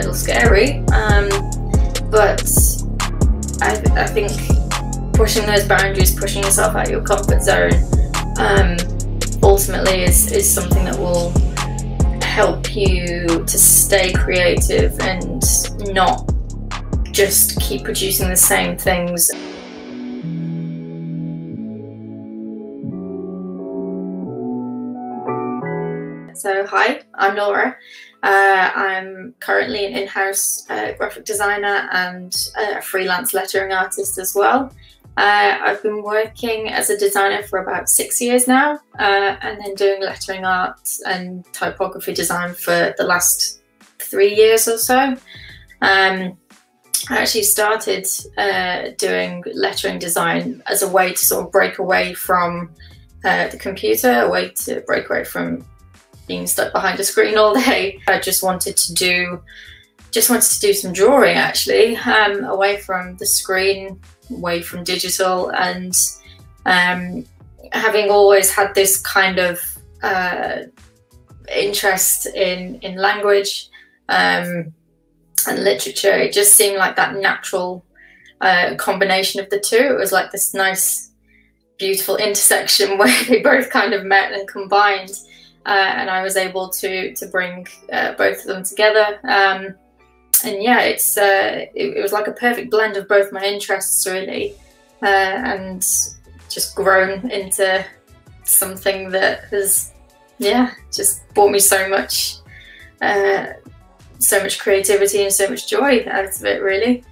little scary, but I think pushing those boundaries, pushing yourself out of your comfort zone, ultimately is something that will help you to stay creative and not just keep producing the same things. So hi, I'm Laura. I'm currently an in-house graphic designer and a freelance lettering artist as well. I've been working as a designer for about 6 years now, and then doing lettering art and typography design for the last 3 years or so. I actually started doing lettering design as a way to sort of break away from the computer, a way to break away from being stuck behind a screen all day. I just wanted to do some drawing, actually, away from the screen, away from digital, and having always had this kind of interest in language and literature, it just seemed like that natural combination of the two. It was like this nice, beautiful intersection where they both kind of met and combined. And I was able to bring both of them together, and yeah, it was like a perfect blend of both my interests, really, and just grown into something that has, yeah, just brought me so much creativity and so much joy out of it, really.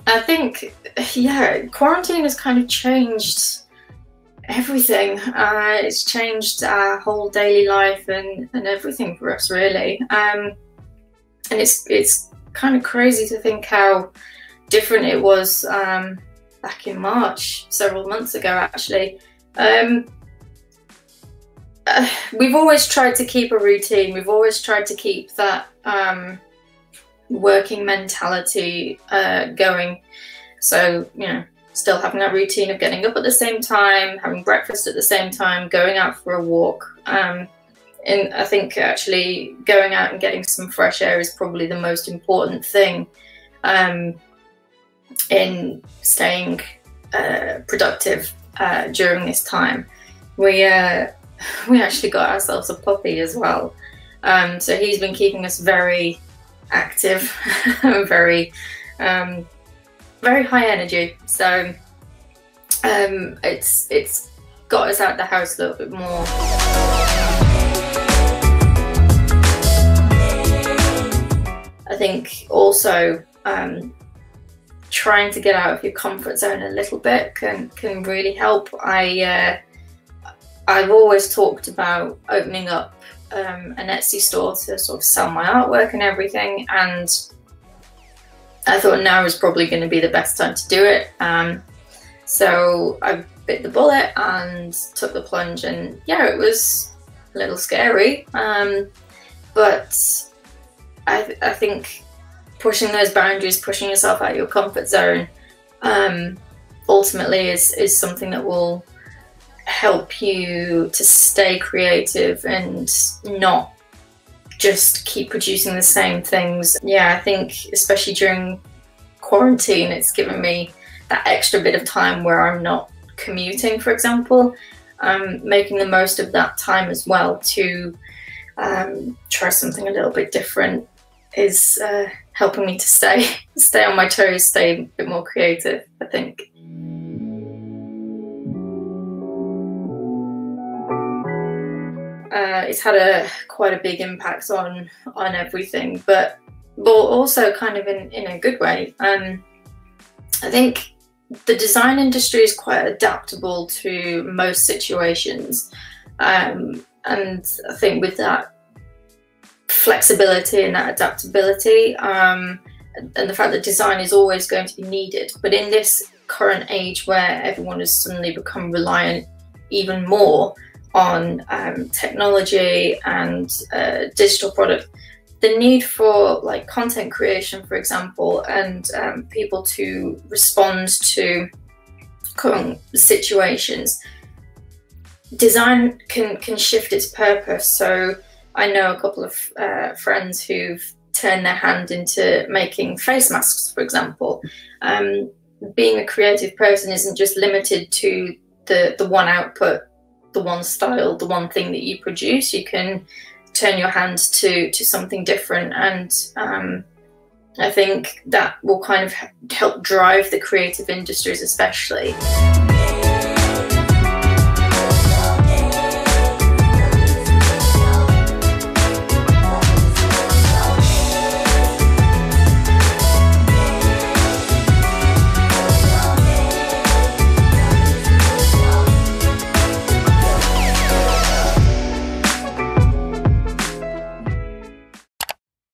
I think, yeah, quarantine has kind of changed everything. It's changed our whole daily life and everything for us, really. And it's kind of crazy to think how different it was back in March, several months ago, actually. We've always tried to keep a routine. We've always tried to keep that working mentality going. So, you know, still having that routine of getting up at the same time, having breakfast at the same time, going out for a walk. And I think actually going out and getting some fresh air is probably the most important thing in staying productive during this time. We actually got ourselves a puppy as well. So he's been keeping us very active, very high energy. So it's got us out the house a little bit more. I think also trying to get out of your comfort zone a little bit can really help. I've always talked about opening up an Etsy store to sort of sell my artwork and everything, and I thought now is probably going to be the best time to do it. So I bit the bullet and took the plunge, and yeah, it was a little scary, but I think pushing those boundaries, pushing yourself out of your comfort zone, ultimately is something that will help you to stay creative and not just keep producing the same things. Yeah, I think especially during quarantine, it's given me that extra bit of time where I'm not commuting, for example. Making the most of that time as well to try something a little bit different is helping me to stay on my toes, stay a bit more creative, I think. It's had quite a big impact on everything, but also kind of in a good way. I think the design industry is quite adaptable to most situations, and I think with that flexibility and that adaptability, and the fact that design is always going to be needed, but in this current age where everyone has suddenly become reliant even more on technology and digital product, the need for like content creation, for example, and people to respond to current situations design can shift its purpose. So I know a couple of friends who've turned their hand into making face masks, for example. Being a creative person isn't just limited to the one output, the one style, the one thing that you produce. You can turn your hand to something different, and I think that will kind of help drive the creative industries especially.